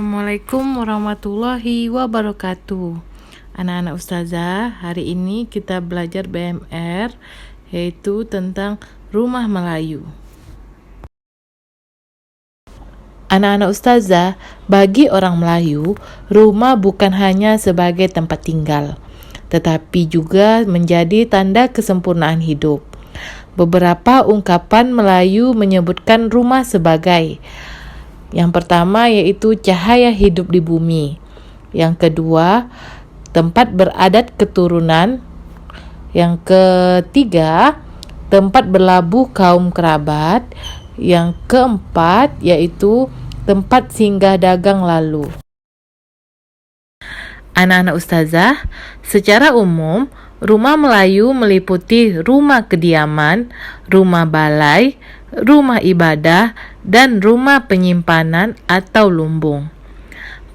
Assalamualaikum warahmatullahi wabarakatuh. Anak-anak ustazah, hari ini kita belajar BMR, yaitu tentang rumah Melayu. Anak-anak ustazah, bagi orang Melayu, rumah bukan hanya sebagai tempat tinggal, tetapi juga menjadi tanda kesempurnaan hidup. Beberapa ungkapan Melayu menyebutkan rumah sebagai: yang pertama yaitu cahaya hidup di bumi. Yang kedua, tempat beradat keturunan. Yang ketiga, tempat berlabuh kaum kerabat. Yang keempat yaitu tempat singgah dagang lalu. Anak-anak ustazah, secara umum rumah Melayu meliputi rumah kediaman, rumah balai, rumah ibadah, dan rumah penyimpanan atau lumbung.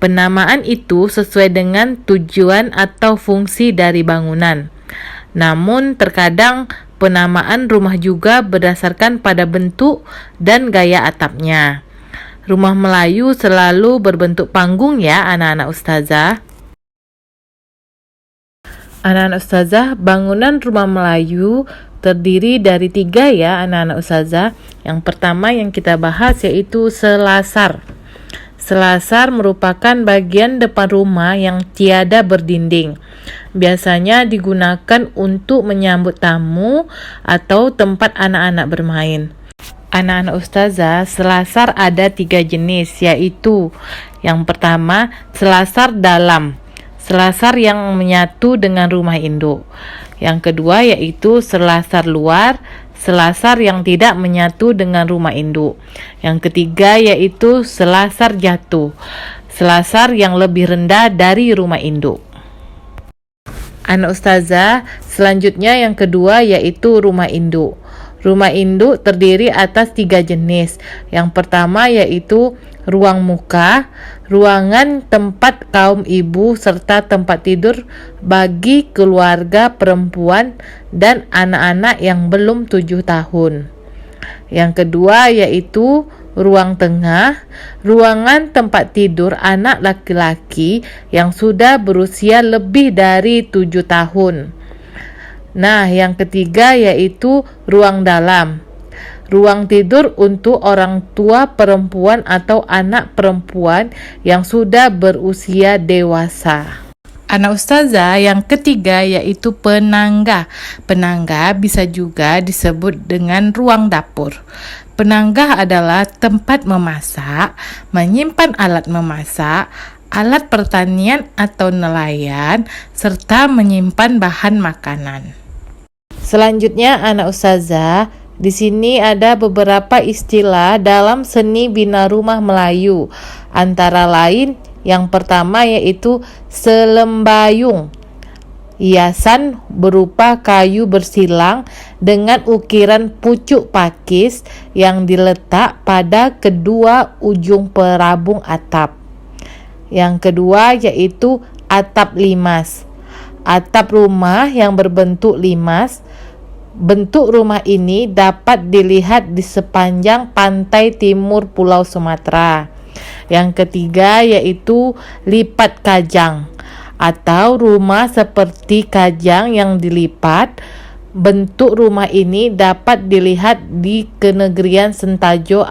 Penamaan itu sesuai dengan tujuan atau fungsi dari bangunan. Namun terkadang penamaan rumah juga berdasarkan pada bentuk dan gaya atapnya. Rumah Melayu selalu berbentuk panggung ya anak-anak ustazah. Anak-anak ustazah, bangunan rumah Melayu terdiri dari 3 ya anak-anak ustazah. Yang pertama yang kita bahas yaitu selasar. Selasar merupakan bagian depan rumah yang tiada berdinding. Biasanya digunakan untuk menyambut tamu atau tempat anak-anak bermain. Anak-anak ustazah, selasar ada 3 jenis, yaitu yang pertama selasar dalam, selasar yang menyatu dengan rumah induk. Yang kedua yaitu selasar luar, selasar yang tidak menyatu dengan rumah induk. Yang ketiga yaitu selasar jatuh, selasar yang lebih rendah dari rumah induk. Anak ustazah, selanjutnya yang kedua yaitu rumah induk. Rumah induk terdiri atas 3 jenis. Yang pertama yaitu ruang muka, ruangan tempat kaum ibu serta tempat tidur bagi keluarga perempuan dan anak-anak yang belum 7 tahun. Yang kedua yaitu ruang tengah, ruangan tempat tidur anak laki-laki yang sudah berusia lebih dari 7 tahun. Nah, yang ketiga yaitu ruang dalam, ruang tidur untuk orang tua perempuan atau anak perempuan yang sudah berusia dewasa. Anak ustazah, yang ketiga yaitu penangga. Penangga bisa juga disebut dengan ruang dapur. Penangga adalah tempat memasak, menyimpan alat memasak, alat pertanian atau nelayan, serta menyimpan bahan makanan. Selanjutnya anak ustazah, di sini ada beberapa istilah dalam seni bina rumah Melayu. Antara lain, yang pertama yaitu selembayung. Hiasan berupa kayu bersilang dengan ukiran pucuk pakis yang diletak pada kedua ujung perabung atap. Yang kedua yaitu atap limas. Atap rumah yang berbentuk limas. Bentuk rumah ini dapat dilihat di sepanjang pantai timur Pulau Sumatera. Yang ketiga yaitu lipat kajang atau rumah seperti kajang yang dilipat. Bentuk rumah ini dapat dilihat di Kenegrian Sentajo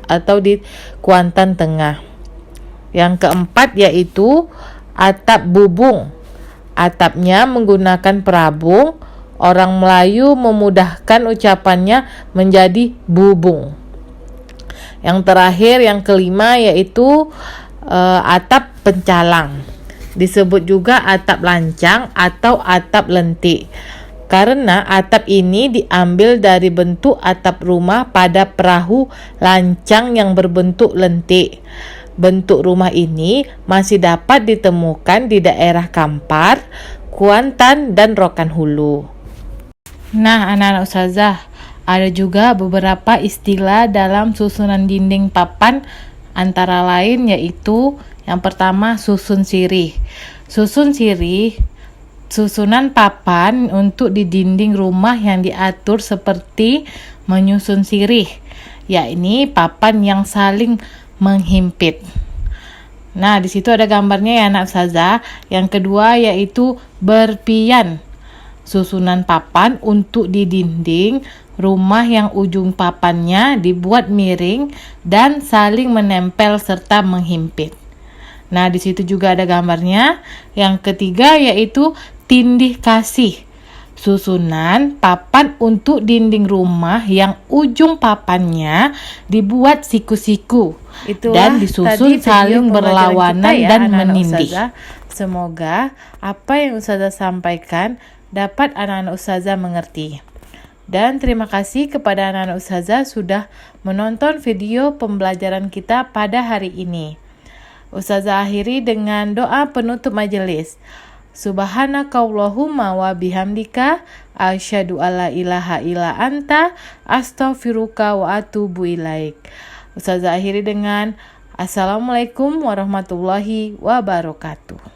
atau di Kuantan Tengah. Yang keempat yaitu atap bubung. Atapnya menggunakan perabung. Orang Melayu memudahkan ucapannya menjadi bubung. Yang terakhir, yang kelima yaitu atap pencalang. Disebut juga atap lancang atau atap lentik. Karena atap ini diambil dari bentuk atap rumah pada perahu lancang yang berbentuk lentik. Bentuk rumah ini masih dapat ditemukan di daerah Kampar, Kuantan, dan Rokan Hulu. Nah, anak-anak ustazah, ada juga beberapa istilah dalam susunan dinding papan, antara lain yaitu yang pertama susun sirih. Susun sirih, susunan papan untuk di dinding rumah yang diatur seperti menyusun sirih, yakni papan yang saling menghimpit. Nah, di situ ada gambarnya ya anak ustazah. Yang kedua yaitu berpian. Susunan papan untuk di dinding rumah yang ujung papannya dibuat miring dan saling menempel serta menghimpit. Nah, di situ juga ada gambarnya. Yang ketiga yaitu tindih kasih. Susunan papan untuk dinding rumah yang ujung papannya dibuat siku-siku dan disusun saling berlawanan dan menindih. Semoga apa yang ustazah sampaikan dapat anak-anak ustazah mengerti. Dan terima kasih kepada anak-anak ustazah sudah menonton video pembelajaran kita pada hari ini. Ustazah akhiri dengan doa penutup majelis. Subhanakallahumma wa bihamdika asyhadu alla ilaha illa anta astaghfiruka wa atubu ilaik. Ustazah akhiri dengan Assalamualaikum warahmatullahi wabarakatuh.